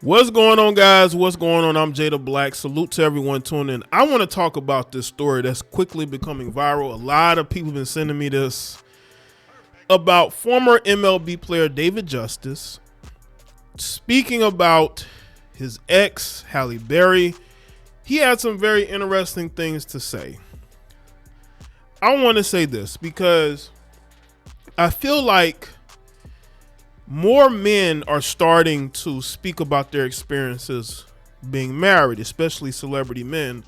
What's going on, guys? What's going on? I'm Jaye the Black. Salute to everyone tuning in. I want to talk about this story that's quickly becoming viral. A lot of people have been sending me this about former MLB player David Justice speaking about his ex, Halle Berry. He had some very interesting things to say. I want to say this because I feel like more men are starting to speak about their experiences being married, especially celebrity men,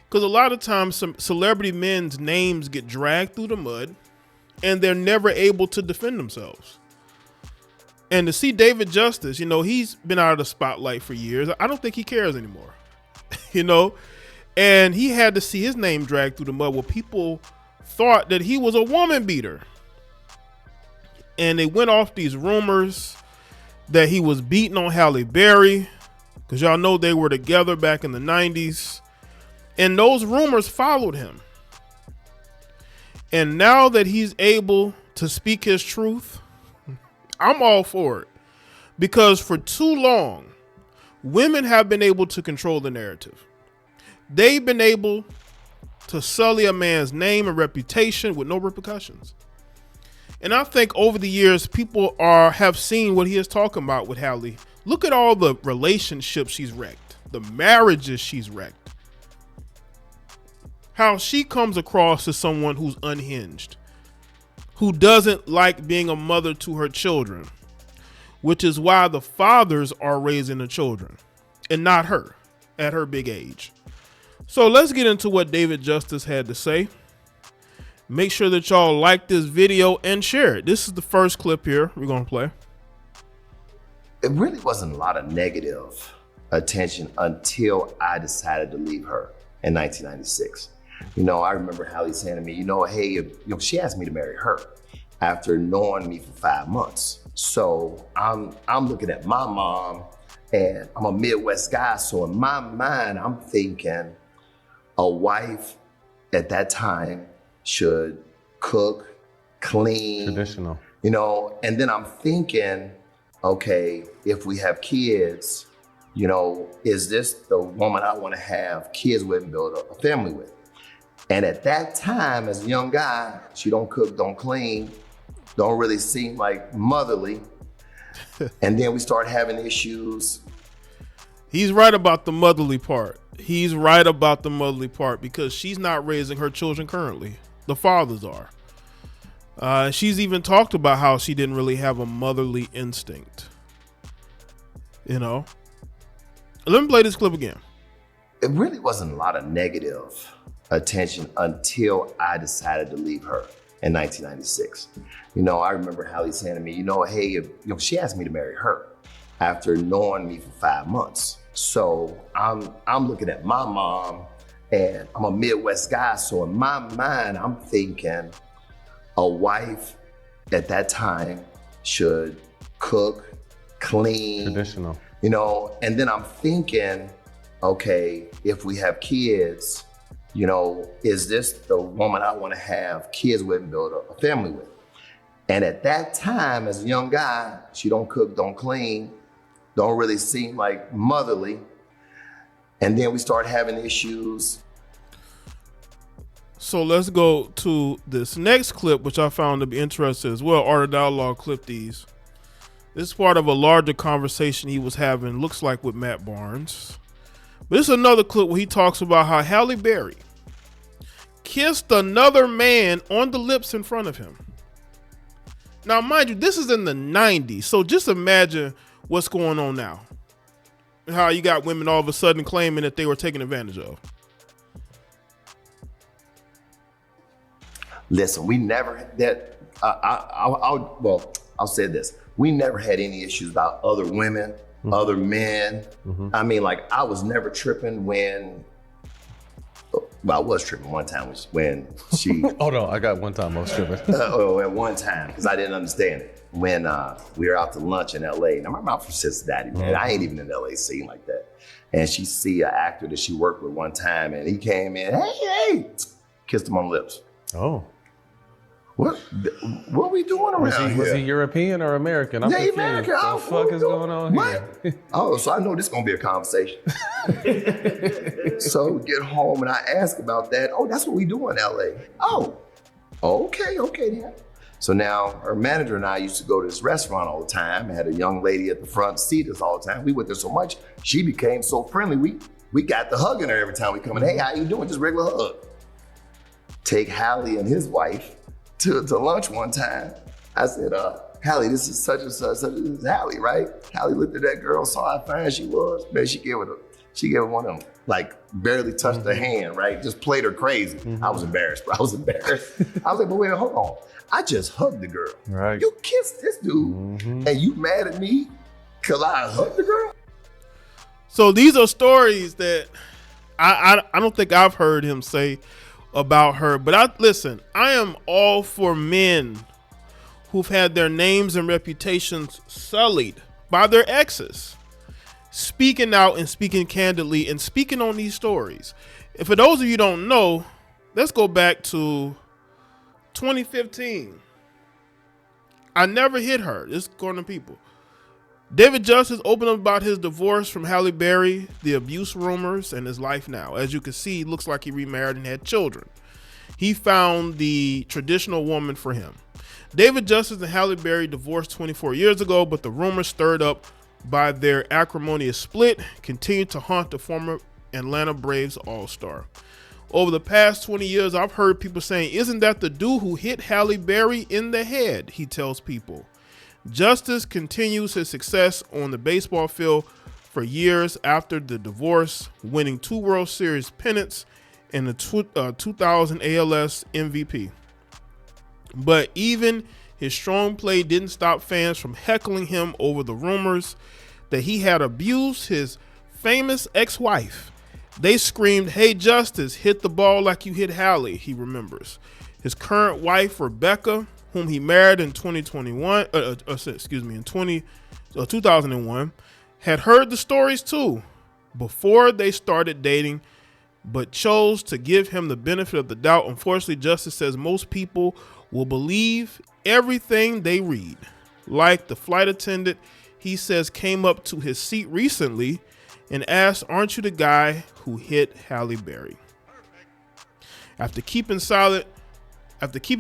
because a lot of times some celebrity men's names get dragged through the mud and they're never able to defend themselves. And to see David Justice, he's been out of the spotlight for years. I don't think he cares anymore, and he had to see his name dragged through the mud where people thought that he was a woman beater. And they went off these rumors that he was beating on Halle Berry, because y'all know they were together back in the 90s. And those rumors followed him. And now that he's able to speak his truth, I'm all for it. Because for too long, women have been able to control the narrative. They've been able to sully a man's name and reputation with no repercussions. And I think over the years, people have seen what he is talking about with Halle. Look at all the relationships she's wrecked, the marriages she's wrecked. How she comes across as someone who's unhinged, who doesn't like being a mother to her children, which is why the fathers are raising the children and not her at her big age. So let's get into what David Justice had to say. Make sure that y'all like this video and share it. This is the first clip here we're going to play. It really wasn't a lot of negative attention until I decided to leave her in 1996. I remember Halle saying to me, hey, she asked me to marry her after knowing me for 5 months. So I'm looking at my mom, and I'm a Midwest guy. So in my mind, I'm thinking a wife at that time should cook, clean, traditional, and then I'm thinking, okay, if we have kids, is this the woman I want to have kids with and build a family with? And at that time, as a young guy, she don't cook, don't clean, don't really seem like motherly. And then we start having issues. He's right about the motherly part. Because she's not raising her children currently. The fathers are. She's even talked about how she didn't really have a motherly instinct. Let me play this clip again. It really wasn't a lot of negative attention until I decided to leave her in 1996. I remember Halle saying to me, hey, she asked me to marry her after knowing me for 5 months. So I'm looking at my mom, and I'm a Midwest guy. So in my mind, I'm thinking a wife at that time should cook, clean, traditional, and then I'm thinking, okay, if we have kids, is this the woman I want to have kids with and build a family with? And at that time, as a young guy, she don't cook, don't clean, don't really seem like motherly. And then we start having issues. So let's go to this next clip, which I found to be interesting as well. Art of Dialogue clip these. This is part of a larger conversation he was having, looks like with Matt Barnes. But this is another clip where he talks about how Halle Berry kissed another man on the lips in front of him. Now, mind you, this is in the 90s. So just imagine what's going on now. How you got women all of a sudden claiming that they were taken advantage of. Listen, we never that. I'll say this: we never had any issues about other women, other men. I mean, like I was never tripping when. Well, I was tripping one time when she. Hold on, I got one time I was tripping. At one time, because I didn't understand it. When we were out to lunch in LA, and I remember I'm from Cincinnati, man. I ain't even in LA scene like that. And she see an actor that she worked with one time, and he came in, hey, kissed him on the lips. Oh. What we doing around here? Was he European or American? I'm Yeah, confused. American. What the fuck is going on here? Oh, so I know this is gonna be a conversation. So we get home and I ask about that. Oh, that's what we do in LA. Oh, okay then. So now her manager and I used to go to this restaurant all the time. I had a young lady at the front seat us all the time. We went there so much, she became so friendly. We got to hugging her every time we come in. Hey, how you doing? Just regular hug. Take Halle and his wife to lunch one time. I said, Halle, this is such and such. This is Halle, right? Halle looked at that girl, saw how fine she was. Man, she gave her one of them, like barely touched her hand, right? Just played her crazy. I was embarrassed, bro. I was like, but wait, hold on. I just hugged the girl. Right. You kissed this dude, and you mad at me because I hugged the girl? So these are stories that I don't think I've heard him say about her. But listen, I am all for men who've had their names and reputations sullied by their exes, speaking out and speaking candidly and speaking on these stories. And for those of you who don't know, let's go back to 2015. I never hit her. This is according to people. David Justice opened up about his divorce from Halle Berry, the abuse rumors, and his life now. As you can see, it looks like he remarried and had children. He found the traditional woman for him. David Justice and Halle Berry divorced 24 years ago, but the rumors stirred up by their acrimonious split continued to haunt the former Atlanta Braves All-Star. Over the past 20 years, I've heard people saying, "Isn't that the dude who hit Halle Berry in the head?" He tells people. Justice continues his success on the baseball field for years after the divorce, winning 2 World Series pennants and the 2000 ALS MVP. But even his strong play didn't stop fans from heckling him over the rumors that he had abused his famous ex-wife. They screamed, "Hey, Justice, hit the ball like you hit Halle," he remembers. His current wife, Rebecca, whom he married in 2001, had heard the stories too before they started dating, but chose to give him the benefit of the doubt. Unfortunately, Justice says most people will believe everything they read. Like the flight attendant, he says, came up to his seat recently and asked, "Aren't you the guy who hit Halle Berry?" After keeping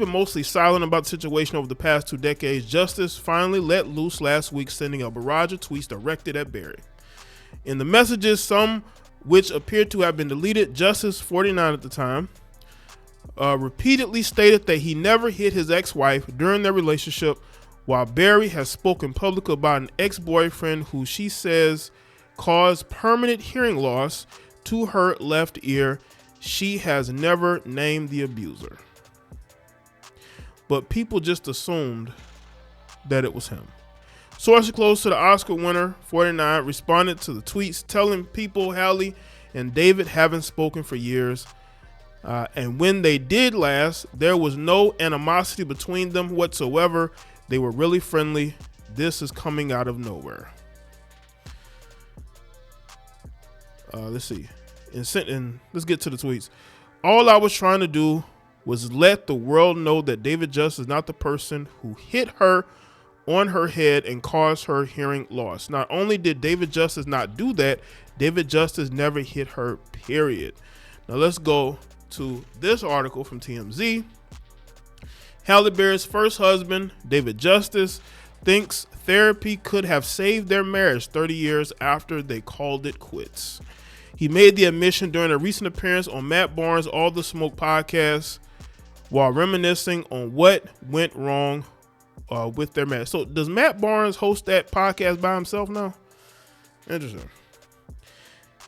mostly silent about the situation over the past 2 decades, Justice finally let loose last week, sending a barrage of tweets directed at Berry. In the messages, some which appeared to have been deleted, Justice, 49 at the time, repeatedly stated that he never hit his ex-wife during their relationship, while Berry has spoken publicly about an ex-boyfriend who she says caused permanent hearing loss to her left ear. She has never named the abuser, but people just assumed that it was him. Sources close to the Oscar winner, 49, responded to the tweets telling people Halle and David haven't spoken for years. And when they did last, there was no animosity between them whatsoever. They were really friendly. This is coming out of nowhere. Let's see. And let's get to the tweets. All I was trying to do was let the world know that David Justice is not the person who hit her on her head and caused her hearing loss. Not only did David Justice not do that, David Justice never hit her, period. Now let's go to this article from TMZ. Halle Berry's first husband, David Justice, thinks therapy could have saved their marriage 30 years after they called it quits. He made the admission during a recent appearance on Matt Barnes' All the Smoke podcast while reminiscing on what went wrong with their marriage. So does Matt Barnes host that podcast by himself now? Interesting.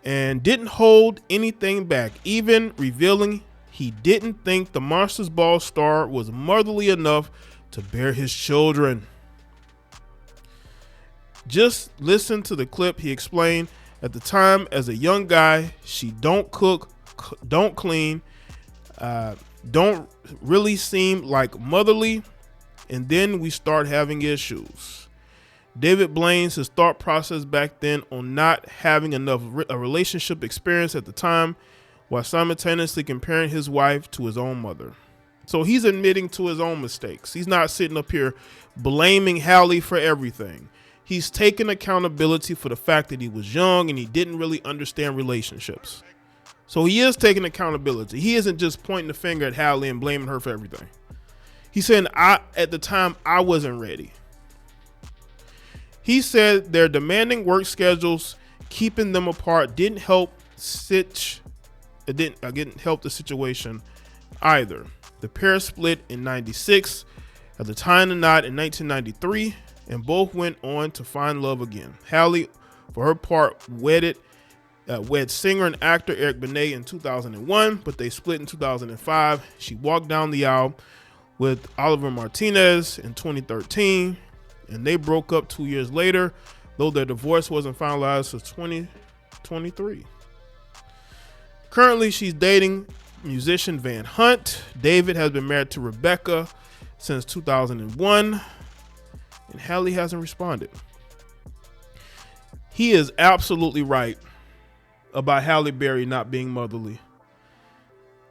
And didn't hold anything back, even revealing he didn't think the Monsters Ball star was motherly enough to bear his children. Just listen to the clip. He explained, at the time, as a young guy, she don't cook, don't clean, don't really seem like motherly, and then we start having issues. David blames his thought process back then on not having enough a relationship experience at the time, while simultaneously comparing his wife to his own mother. So he's admitting to his own mistakes. He's not sitting up here blaming Halle for everything. He's taking accountability for the fact that he was young and he didn't really understand relationships. So he is taking accountability. He isn't just pointing the finger at Halle and blaming her for everything. He's saying, at the time, I wasn't ready. He said their demanding work schedules, keeping them apart, didn't help the situation either. The pair split in 96, at the time of not in 1993, and both went on to find love again. Halle, for her part, wed singer and actor Eric Benet in 2001, but they split in 2005. She walked down the aisle with Oliver Martinez in 2013, and they broke up 2 years later, though their divorce wasn't finalized until 2023. Currently, she's dating musician Van Hunt. David has been married to Rebecca since 2001, and Halle hasn't responded. He is absolutely right about Halle Berry not being motherly.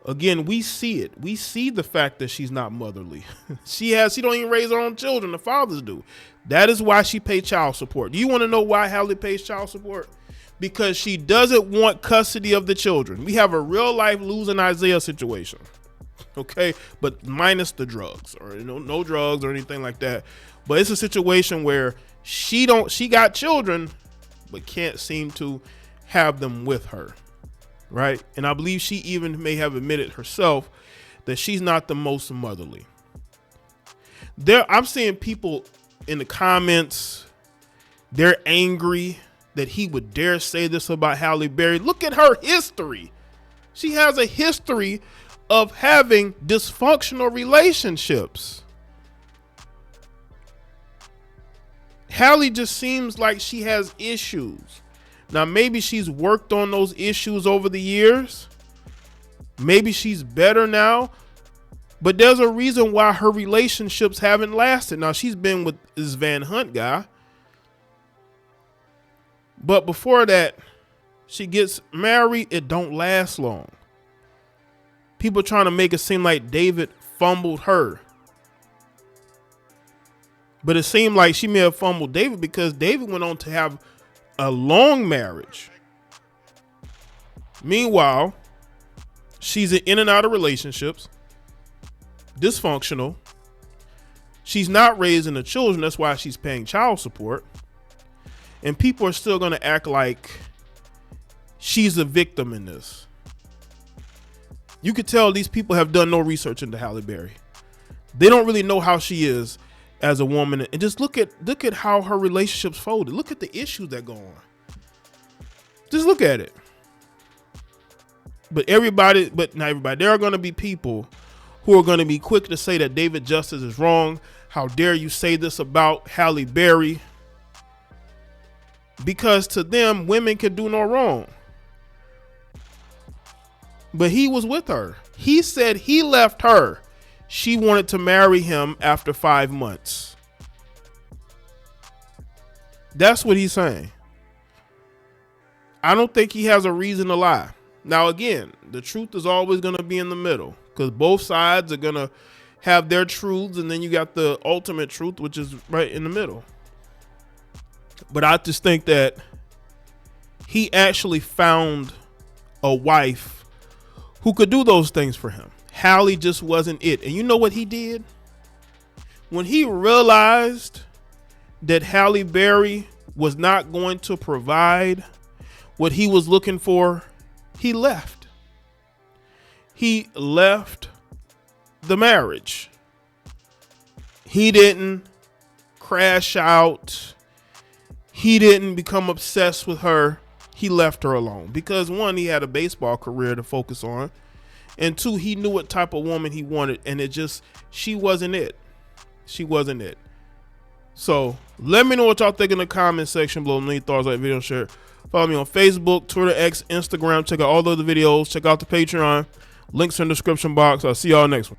Again, we see it. We see the fact that she's not motherly. She don't even raise her own children. The fathers do. That is why she pays child support. Do you want to know why Halle pays child support? Because she doesn't want custody of the children. We have a real life losing Isaiah situation. Okay, but minus the drugs, or no drugs or anything like that. But it's a situation where she got children, but can't seem to have them with her. Right? And I believe she even may have admitted herself that she's not the most motherly. I'm seeing people in the comments, they're angry that he would dare say this about Halle Berry. Look at her history. She has a history of having dysfunctional relationships. Halle just seems like she has issues. Now, maybe she's worked on those issues over the years. Maybe she's better now. But there's a reason why her relationships haven't lasted. Now, she's been with this Van Hunt guy. But before that, she gets married. It don't last long. People trying to make it seem like David fumbled her. But it seemed like she may have fumbled David because David went on to have a long marriage. Meanwhile, she's in and out of relationships, dysfunctional. She's not raising the children. That's why she's paying child support. And people are still going to act like she's a victim in this. You could tell these people have done no research into Halle Berry. They don't really know how she is as a woman, and just look at how her relationships folded. Look at the issues that go on. Just look at it. But not everybody. There are going to be people who are going to be quick to say that David Justice is wrong. How dare you say this about Halle Berry? Because to them, women can do no wrong. But he was with her. He said he left her. She wanted to marry him after 5 months. That's what he's saying. I don't think he has a reason to lie. Now, again, the truth is always going to be in the middle because both sides are going to have their truths. And then you got the ultimate truth, which is right in the middle. But I just think that he actually found a wife who could do those things for him. Halle just wasn't it. And you know what he did? When he realized that Halle Berry was not going to provide what he was looking for, he left. He left the marriage. He didn't crash out. He didn't become obsessed with her. He left her alone because, one, he had a baseball career to focus on. And two, he knew what type of woman he wanted, and she wasn't it. She wasn't it. So let me know what y'all think in the comment section below. Any thoughts, like video, share. Follow me on Facebook, Twitter, X, Instagram. Check out all the other videos. Check out the Patreon. Links in the description box. I'll see y'all next one.